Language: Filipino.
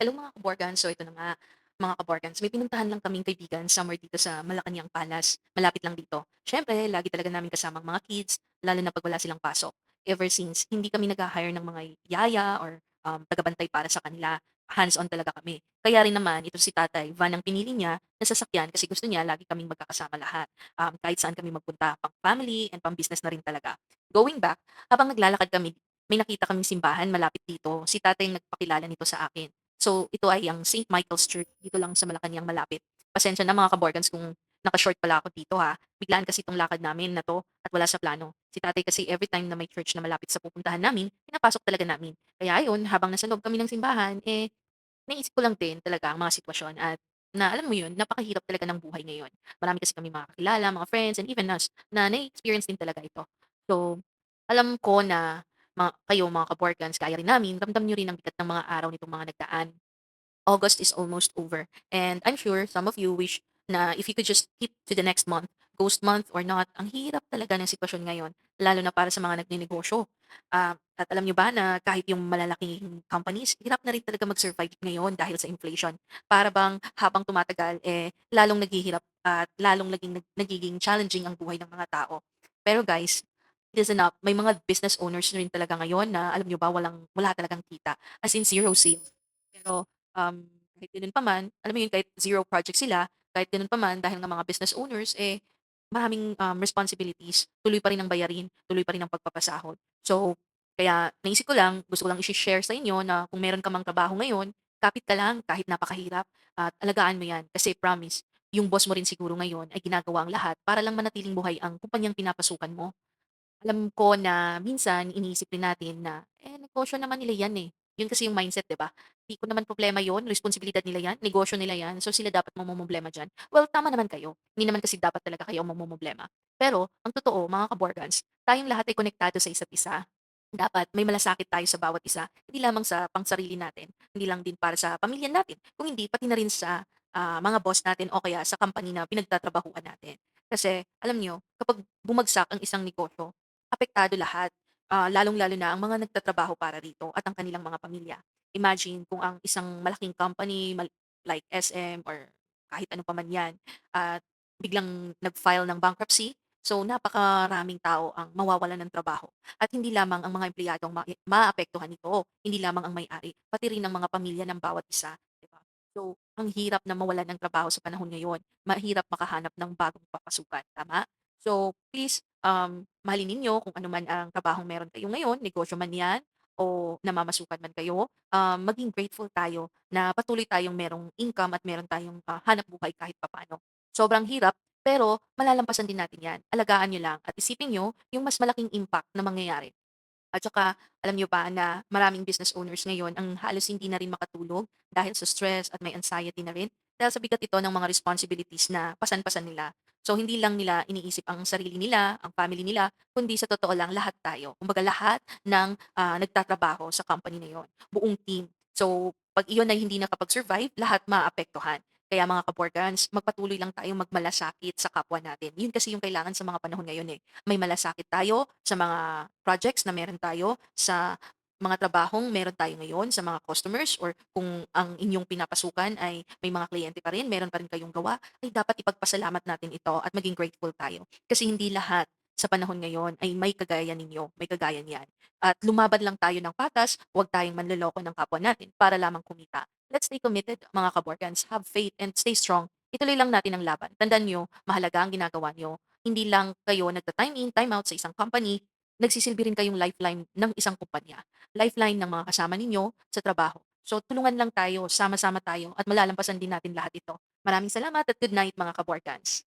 Hello mga kaborgans, so ito na nga, mga kaborgans, may pinuntahan lang kaming kaibigan somewhere dito sa Malacanang Palace, malapit lang dito. Siyempre, lagi talaga namin kasamang mga kids, lalo na pag wala silang pasok. Ever since, hindi kami nag-hire ng mga yaya or tagabantay para sa kanila. Hands-on talaga kami. Kaya rin naman, ito si tatay, van ang pinili niya na sasakyan kasi gusto niya lagi kaming magkakasama lahat. Kahit saan kami magpunta, pang family and pang business na rin talaga. Going back, habang naglalakad kami, may nakita kaming simbahan malapit dito. Si tatay yung nagpakilala nito sa akin. So, ito ay ang St. Michael's Church dito lang sa Malacanang malapit. Pasensya na mga kaborgans kung naka-short pala ako dito ha. Biglaan kasi itong lakad namin na 'to at wala sa plano. Si tatay kasi every time na may church na malapit sa pupuntahan namin, pinapasok talaga namin. Kaya ayun, habang nasa loob kami ng simbahan, naisip ko lang din talaga ang mga sitwasyon at na alam mo yun, napakahirap talaga ng buhay ngayon. Marami kasi kami mga kakilala, mga friends, and even us na na-experience din talaga ito. So, alam ko na kayo mga kaborgans, kaya rin namin, ramdam nyo rin ang bigat ng mga araw nitong mga nagdaan. August is almost over. And I'm sure some of you wish na if you could just keep to the next month, ghost month or not, ang hirap talaga ng sitwasyon ngayon, lalo na para sa mga nagnenegosyo. At alam nyo ba na kahit yung malalaking companies, hirap na rin talaga mag-survive ngayon dahil sa inflation. Para bang habang tumatagal, lalong naghihirap at lalong nagiging challenging ang buhay ng mga tao. Pero guys, listen up, may mga business owners rin talaga ngayon na alam nyo ba, wala talagang kita. As in zero sales. Pero kahit gano'n pa man, alam mo yun, kahit zero project sila, kahit gano'n pa man dahil nga mga business owners, maraming, responsibilities, tuloy pa rin ang bayarin, tuloy pa rin ang pagpapasahod. So, kaya naisip ko lang, gusto ko lang i-share sa inyo na kung meron ka mang trabaho ngayon, kapit ka lang kahit napakahirap at alagaan mo 'yan. Kasi promise, yung boss mo rin siguro ngayon ay ginagawa ang lahat para lang manatiling buhay ang kumpanyang pinapasukan mo. Alam ko na minsan iniisip din natin na, negosyo naman nila yan, eh. Yun kasi yung mindset, 'di ba? Di ko naman problema yun, responsibilidad nila yan, negosyo nila yan, so sila dapat mamomroblema diyan. Well, tama naman kayo. Hindi naman kasi dapat talaga kayo ang mamomroblema. Pero ang totoo, mga kaborgans, tayong lahat ay konektado sa isa't isa. Dapat may malasakit tayo sa bawat isa, hindi lamang sa pangsarili natin, hindi lang din para sa pamilya natin, kung hindi pati na rin sa, mga boss natin o kaya sa company na pinagtatrabahuan natin. Kasi alam niyo, kapag bumagsak ang isang negosyo, apektado lahat, lalong-lalo na ang mga nagtatrabaho para rito at ang kanilang mga pamilya. Imagine kung ang isang malaking company like SM or kahit ano pa man 'yan, at biglang nag-file ng bankruptcy, so napakaraming tao ang mawawalan ng trabaho. At hindi lamang ang mga empleyado ang maaapektuhan nito, hindi lamang ang may-ari, pati rin ang mga pamilya ng bawat isa, 'di ba? So, ang hirap na mawalan ng trabaho sa panahon ngayon, mahirap makahanap ng bagong papasukan, tama? So, please, mahalin ninyo kung ano man ang trabahong meron kayo ngayon, negosyo man 'yan o namamasukan man kayo, maging grateful tayo na patuloy tayong merong income at meron tayong, hanap buhay kahit papaano. Sobrang hirap, pero malalampasan din natin 'yan. Alagaan niyo lang at isipin niyo yung mas malaking impact na mangyayari. At saka alam niyo ba na maraming business owners ngayon ang halos hindi na rin makatulog dahil sa stress at may anxiety na rin dahil sa bigat ito ng mga responsibilities na pasan-pasan nila. So hindi lang nila iniisip ang sarili nila, ang family nila, kundi sa totoo lang lahat tayo. Kumbaga lahat ng nagtatrabaho sa company na yon, buong team. So pag iyon ay hindi nakapag-survive, lahat maapektuhan. Kaya mga kaporgans, magpatuloy lang tayong magmalasakit sa kapwa natin. Yun kasi yung kailangan sa mga panahon ngayon eh. May malasakit tayo sa mga projects na meron tayo, sa mga trabahong meron tayo ngayon, sa mga customers or kung ang inyong pinapasukan ay may mga kliyente pa rin, meron pa rin kayong gawa, ay dapat ipagpasalamat natin ito at maging grateful tayo. Kasi hindi lahat sa panahon ngayon ay may kagaya ninyo, may kagaya niyan. At lumaban lang tayo ng patas, huwag tayong manloloko ng kapwa natin para lamang kumita. Let's stay committed, mga kaborgans. Have faith and stay strong. Ituloy lang natin ang laban. Tandaan nyo, mahalaga ang ginagawa nyo. Hindi lang kayo nagta-time in, time out sa isang company, nagsisilbi rin kayong lifeline ng isang kumpanya. Lifeline ng mga kasama ninyo sa trabaho. So tulungan lang tayo, sama-sama tayo at malalampasan din natin lahat ito. Maraming salamat at good night mga kaborgans.